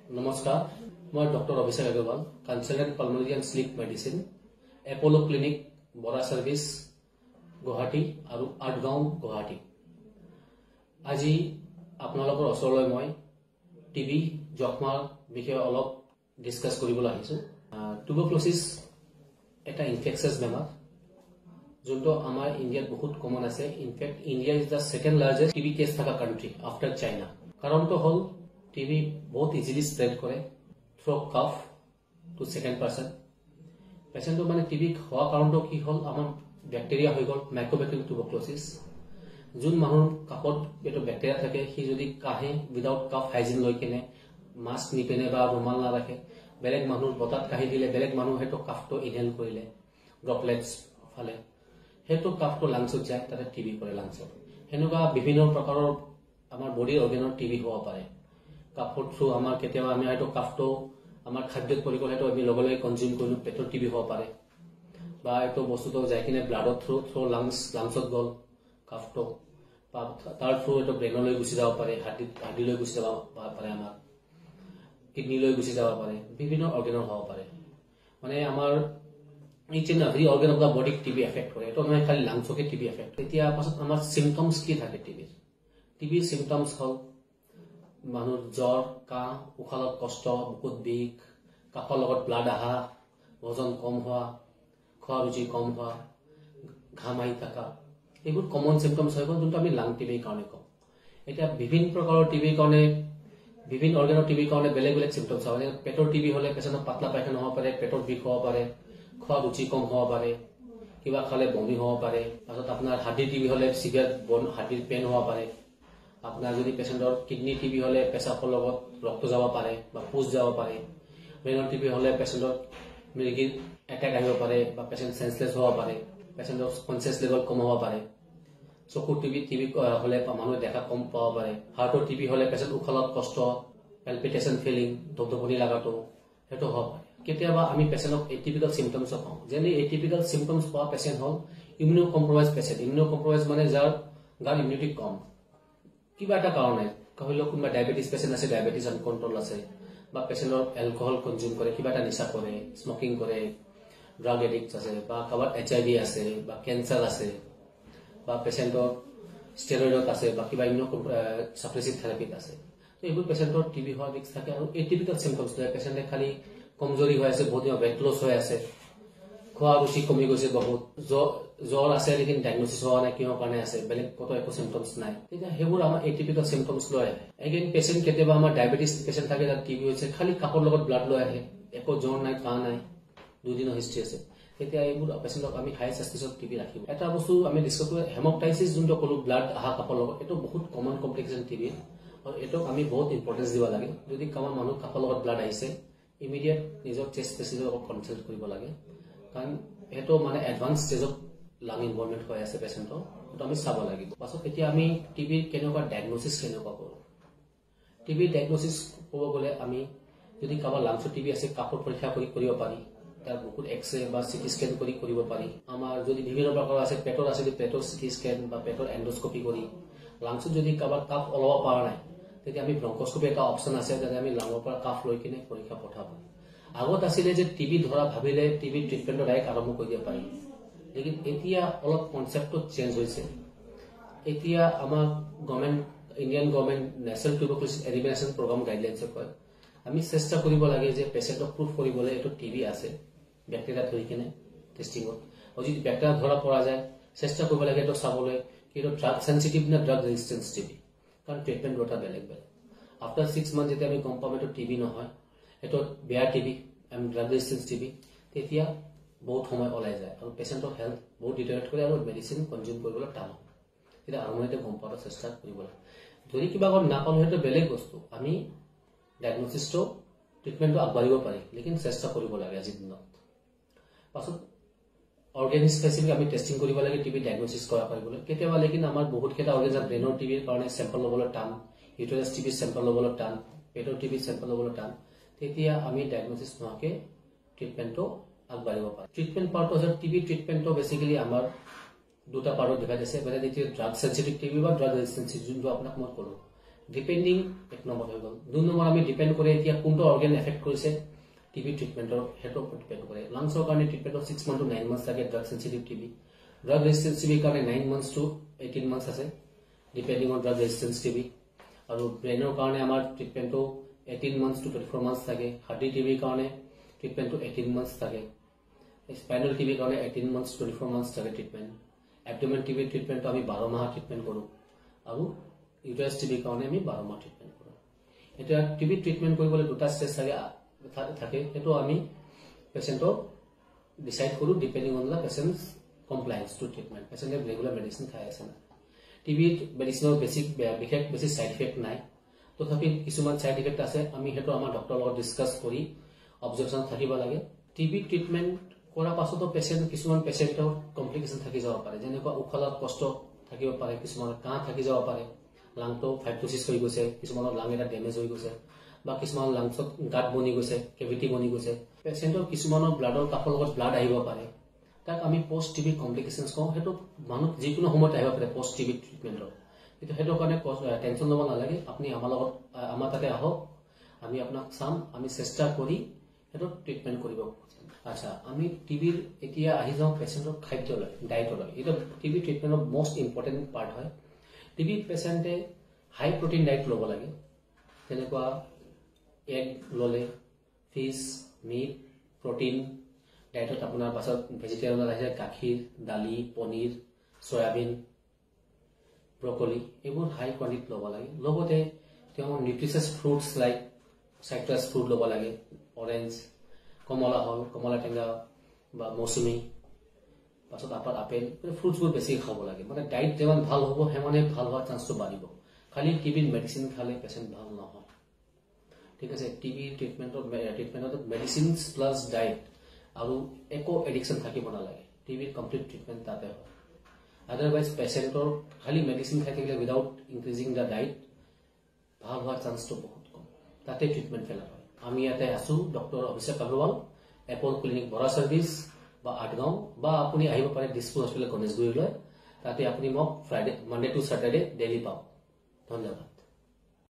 নমস্কাৰ মই doctor Abhishek Agarwal consultant pulmonary and sleep medicine Apollo clinic Bora service Guwahati আৰু আটগাঁও গুৱাহাটী আজি আপোনালোকৰ ওচৰলৈ মই টিবি যক্ষ্মাৰ বিষয়ে অলপ ডিসকাস কৰিবলৈ আহিছো টুবাৰকুলোসিছ এটা ইনফেকশাছ বেমাৰ যোনটো আমাৰ ইণ্ডিয়াত বহুত কমন আছে in fact India is the second largest TB case থকা কান্ট্ৰি আফটাৰ চাইনা কাৰণটো হল টিবি बहुत इजिली स्प्रेड करे through cough to second person patient माने टीबी हुआ कारण तो की हल आम बैक्टेरिया हो गल माइक्रोबैक्टेरियम ट्यूबरकुलोसिस जोन मानुर कफत एटो बैक्टेरिया थाके हि जदि काहे विदाउट कफ हाइजिन लय केने मास्क निपेने बा रुमाल ना राखे बेलेग मानुर बतात काहि दिले बेलेग मानु हेतो कफतो इनहेल करिले ड्रपलेट्स फाले हेतो कफतो लांगसत जाय ताते टीबी करे लांगसत हेनुका विभिन्न प्रकाৰৰ আমাৰ বডি অৰ্গানৰ टीबी होवा पारे কাফৰ থ্ৰু আমাৰ কেতিয়াবা আমি হয়তো কাফটো আমাৰ খাদ্যত পৰি গলে আমি লগলৈ কনজিউম কৰিলো পেটৰ টিবি হ'ব পাৰে বা এটো বস্তুটো যাই কিনে ব্লাডৰ থ্ৰু লাংছত গল কাফটো তাৰ থ্ৰু এটো ব্ৰেনলৈ গুচি যাব পাৰে হাৰ্ডিলৈ গুচি যাব পাৰে আমাৰ কিডনিলৈ গুচি যাব পাৰে বিভিন্ন অৰ্গানৰ হ'ব পাৰে মানে আমাৰ each and every organ of the body TB affect কৰে এটো নহয় খালি লাংছকে টিবি এফেক্ট এতিয়া পাছত আমাৰ সিম্পটমস কি থাকে টিবিৰ সিম্পটমস হল মানুষ জ্বৰ কাহ উশাহত কষ্ট বুকুত বিষ কাফৰ লগত ব্লাড আহা ওজন কম হোৱা খোৱা ৰুচি কম হোৱা ঘাম আহি থকা এইবোৰ কমন সিম্পটমস হয় যোনটো আমি লাং টিবিৰ কাৰণে কওঁ এতিয়া বিভিন্ন প্ৰকাৰৰ টিবিৰ কাৰণে বিভিন্ন অৰ্গানৰ টিবিৰ কাৰণে বেলেগ বেলেগ সিম্পটমস হয় যেনে পেটৰ টিবি হলে পেচেণ্টৰ পাতলা পায়খানা হ'ব পাৰে পেটৰ বিষ হ'ব পাৰে খোৱা ৰুচি কম হ'ব পাৰে কিবা খালে বমি হ'ব পাৰে পাছত আপোনাৰ হাৰ্ডিৰ টিবি হলে সিভিয়াৰ হাৰ্ডিৰ পেইন হ'ব পাৰে আপনাৰ যদি পেশেন্টৰ কিডনি টিবি হলে পেশাবৰ লগত ৰক্ত যাব পাৰে বা পুজ যাব পাৰে ব্ৰেনৰ টিবি হলে পেশেন্টর মৃগীর অ্যাটাক আহিব পারে বা পেশেন্ট সেন্সলেস হওয়া পারে পেশেন্টর কনসিয়াস লেভেল কম হওয়া পারে চকুৰ টিবি হলে মানুহে দেখা কম পাব পাৰে হাৰ্টৰ টিবি হলে পেশেন্ট উশাহত কষ্ট প্যালপিটেশন ফিলিং ধপধপনি লাগাটো হেতু হওয়া পারে কেতিয়াবা আমি পেশেন্টক এটিপিক্যাল সিম্পটমস পাওঁ যেনে এটিপিক্যাল সিম্পটমস পোৱা পেশেন্ট হল immunocompromise patient immunocompromise মানে যাৰ গাৰ ইমিউনিটি কম কিবা এটা কাৰণে কহিল কোনবা ডায়াবেটিস পেশেন্ট আছে ডায়াবেটিস আনকন্ট্ৰোল আছে বা পেশেন্টৰ এলকহল কনজিউম কৰে কিবা এটা নিশা কৰে স্মোকিং কৰে ড্ৰাগ এডিক্ট আছে বা কাবাৰ এইচআইভি আছে বা ক্যান্সাৰ আছে বা পেশেন্টৰ স্টেৰয়েডত আছে বা কিবা ইমিউনো সাপ্ৰেসিভ থেৰাপিত আছে তো এইবোৰ পেশেন্টৰ টিবি হোৱা ৰিস্ক থাকে আৰু এটিপিক্যাল সিম্পটমস হয় পেশেন্টে খালি কমজোৰি হৈ আছে বহুত ওয়েট লস হৈ আছে খোৱা ৰুচি কমি গৈছে বহুত জ্বৰ আছে লেকিন ডায়াগনোসিস হোৱা নাই কিহৰ কাৰণে আছে বেলেগ কত একো সিম্পটমস নাই তেতিয়া হেবোৰ আমাৰ এটিপিক্যাল সিম্পটমস লৈ আহে এগেইন পেশেন্ট কেতিয়াবা আমাৰ ডায়াবেটিস পেশেন্ট থাকে যাৰ টিবি হৈছে খালি কাপৰ লগত ব্লাড লৈ আহে একো জ্বৰ নাই কাহ নাই দুদিনৰ হিষ্ট্ৰি আছে তেতিয়া এইবোৰ পেশেন্টক আমি হাই সাসপেক্ট টিবি ৰাখিব এটা বস্তু আমি ডিসকাস কৰি হেমোপ্টাইটিস যোনটো কলো ব্লাড আহা কাপৰ লগত এটো বহুত কমন কমপ্লিকেশন টিবি আৰু এটো আমি বহুত ইম্পৰ্টেন্স দিব লাগে যদি কামৰ মানুহ কাপৰ লগত ব্লাড আহিছে ইমিডিয়েট নিজৰ চেষ্ট স্পেচিফিক লগত কনসাল্ট কৰিব লাগে কাৰণ এটো মানে এডভান্স স্টেজত লাং ইনভলভমেন্ট হৈ আছে পেশেন্টৰ তো আমি চাব লাগিব পাছত এতিয়া আমি টিবি কেনেকুৱা ডায়াগনোসিস কেনেকুৱা কৰো টিবি ডায়াগনোসিস ক'ব গলে আমি যদি কাবা লাংছৰ টিবি আছে কাপৰ পৰীক্ষা কৰিব পাৰি তাৰ বুকুত এক্সৰে বা সিটি স্ক্যান কৰিব পাৰি আমাৰ যদি বিভিন্ন প্ৰকাৰৰ আছে পেটৰ আছে যদি পেটৰ সিটি স্ক্যান বা পেটৰ এন্ডোস্কোপি কৰি লাংছত যদি কাবা কাপ ওলাব পৰা নাই তেতিয়া আমি ব্ৰংকোস্কোপি এটা অপচন আছে যাতে আমি লাংৰ পৰা কাপ লৈ কিনে পৰীক্ষা পঠাব আগত আছিল যে টিবি ধৰা ভাবিলে টিবি ট্ৰিটমেন্টৰ ডাইৰেক্ট আৰম্ভ কৰি দিব পাৰি लेकिन এতিয়া অলপ কনসেপ্টটো চেঞ্জ হৈছে এতিয়া আমাৰ government Indian government national tuberculosis elimination programme guidelines কয় আমি চেষ্টা কৰিব লাগে যে পেশেন্টক প্ৰুফ কৰিবলৈ এটো টিবি আছে ব্যাকটেৰিয়া ধৰি কিনে টেষ্টিংত আৰু যদি ব্যাকটেৰিয়া ধৰা পৰা যায় চেষ্টা কৰিব লাগে এটো চাবলৈ কি এটো ড্ৰাগ সেনসিটিভ না ড্ৰাগ ৰেজিস্ট্যান্স টিবি কাৰণ ট্ৰিটমেন্ট দুটা বেলেগ বেলেগ আফটাৰ 6 মান্থ যেতিয়া আমি গম পাম এটো টিবি নহয় এটো বেয়া TB M drug resistance TB তেতিয়া বহুত সময় ওলাই যায় আৰু পেশেন্টৰ হেলথ বহুত ডিটেৰিয়ৰেট কৰে আৰু মেডিসিন কনজিউম কৰিবলৈ টান হয় এটা আৰম্ভণিতে গম পাবৰ চেষ্টা কৰিব লাগে যদি কিবা কোন না পালো হেতু বেলেগ বস্তু আমি ডায়াগনোসিসটো ট্ৰিটমেন্টটো আগবাঢ়িব পাৰি লেকিন চেষ্টা কৰিব লাগে আজি দিনত পাছত অৰ্গানিক স্পেচিফিক আমি টেষ্টিং কৰিব লাগে টিবি ডায়াগনোসিস কৰা কৰিবলৈ কেতিয়াবা লেকিন আমাৰ বহুত কেটা অৰ্গানিক ব্ৰেনৰ টিবিৰ কাৰণে স্যাম্পল লবলৈ টান ইউটেৰাছ টিবি স্যাম্পল লবলৈ টান পেটৰ টিবি স্যাম্পল লবলৈ টান তেতিয়া আমি ডায়াগনোসিস নহকে ট্ৰিটমেন্টটো আগবাঢ়িব পাৰি ট্ৰিটমেন্ট পাৰ্ট হৈছে টিবি ট্ৰিটমেন্টটো বেসিক্যালি আমাৰ দুটা পাৰ্টত ডিভাইড আছে মানে দ্বিতীয় ড্ৰাগ সেনসিটিভ টিবি বা ড্ৰাগ ৰেজিস্ট্যান্স যোনটো আপোনাক মই ক'লো ডিপেন্ডিং এক নম্বৰ হৈ গ'ল 2 নম্বৰ আমি ডিপেন্ড কৰে এতিয়া কোনটো অৰ্গান এফেক্ট কৰিছে টিবি ট্ৰিটমেন্টৰ হেতৰ ওপৰত ডিপেন্ড কৰে লাংছৰ কাৰণে ট্ৰিটমেন্টৰ 6 মান্থ টু 9 মান্থ থাকে drug sensitive TB drug resistance TB কাৰণে 9 মান্থ টু 18 মান্থ আছে depending on drug resistance TB আৰু ব্ৰেইনৰ কাৰণে আমাৰ ট্ৰিটমেন্টটো 18 মান্থ টু 24 মান্থ থাকে হাৰ্টি টিবি কাৰণে ট্ৰিটমেন্টটো 18 মান্থ থাকে স্পাইনাল টিবি কাৰণে 18 মান্থ 24 মান্থ থাকে ট্ৰিটমেন্ট এবডোমেন টিবি ট্ৰিটমেন্টটো আমি 12 মাহ ট্ৰিটমেন্ট কৰো আৰু ইউটেৰাছ টিবি কাৰণে আমি 12 মাহ ট্ৰিটমেন্ট কৰো এটা টিবি ট্ৰিটমেন্ট কৰিবলৈ দুটা স্টেজ থাকে এটো আমি পেশেন্টক ডিসাইড কৰো depending on the patients compliance to treatment পেশেন্টে ৰেগুলাৰ মেডিসিন খাই আছে না টিবি মেডিসিনৰ বেসিক সাইড ইফেক্ট নাই তথাপি কিছুমান সাইড ইফেক্ট আছে আমি হেতু আমাৰ ডক্টৰৰ লগত ডিসকাস কৰি অবজাৰভেশন থাকিব লাগে টিবি ট্ৰিটমেন্ট কৰা পাছতো পেশেন্ট কিছুমান পেশেন্টৰ কমপ্লিকেশন থাকি যাব পাৰে যেনেকুৱা উখলাত কষ্ট থাকিব পাৰে কিছুমান কাহ থাকি যাব পাৰে লাংটো ফাইব্ৰোসিস হৈ গৈছে কিছুমানৰ লাং এটা ড্যামেজ হৈ গৈছে বা কিছুমান লাংছত গাঁত বনি গৈছে কেভিটি বনি গৈছে পেশেন্টৰ কিছুমানৰ ব্লাডৰ কাপৰ লগত ব্লাড আহিব পাৰে তাক আমি পোস্ট টিবি কমপ্লিকেশনস কওঁ হেতু মানুহ যিকোনো সময়ত আহিব পাৰে পোস্ট টিবি ট্ৰিটমেন্টৰ কিন্তু হেতু কাৰণে টেনশন ল'ব নালাগে আপুনি আমাৰ লগত আমাৰ তাতে আহক আমি আপোনাক চাম আমি চেষ্টা কৰি হেতু ট্ৰিটমেন্ট কৰিব আচ্ছা আমি টিবিৰ এতিয়া আহি যাওঁ পেশেন্টৰ খাদ্যলৈ ডায়েটলৈ এটা টিবি ট্ৰিটমেন্টৰ মোস্ট ইম্পৰ্টেন্ট পাৰ্ট হয় টিবি পেশেন্টে হাই প্ৰটিন ডায়েট ল'ব লাগে যেনেকুৱা এগ ললে ফিশ মিট প্ৰটিন ডায়েটত আপোনাৰ পাছত ভেজিটেবল আছে গাখীৰ দালি পনীৰ সয়াবিন ব্ৰকলি এইবোৰ হাই কোৱান্টিটি ল'ব লাগে লগতে তেওঁ নিউট্ৰিচিয়াছ ফ্ৰুটস লাইক সাইট্ৰাছ ফ্ৰুট ল'ব লাগে অৰেঞ্জ কমলা হল কমলা টেঙা বা মৌসুমী পাছত আপেল ফ্ৰুটছবোৰ বেছি খাব লাগে মানে ডায়েট যেমান ভাল হ'ব হেমানে ভাল হোৱাৰ চান্সটো বাঢ়িব খালি টিবিৰ মেডিসিন খালে পেশেন্ট ভাল নহয় ঠিক আছে টিবি ট্ৰিটমেন্টত মেডিসিনস প্লাস ডায়েট আৰু একো এডিকশন থাকিব নালাগে টিবিৰ কমপ্লিট ট্ৰিটমেন্ট তাতে হয় আদাৰৱাইজ পেশেন্টৰ খালি মেডিসিন খাই থাকিলে উইদাউট ইনক্ৰিজিং দা ডায়েট ভাল হোৱাৰ চান্সটো বহুত কম তাতে ট্ৰিটমেন্ট ফেল হয় আমি ইয়াতে আছো doctor Abhishek Agarwal Apple clinic Bora service বা আটগাঁও বা আপুনি আহিব পাৰে দিছপুৰ হস্পিটেল গণেশগুৰিলৈ তাতে আপুনি মোক ফ্ৰাইডে মানডে টু স্যাটাৰডে ডেইলি পাব ধন্যবাদ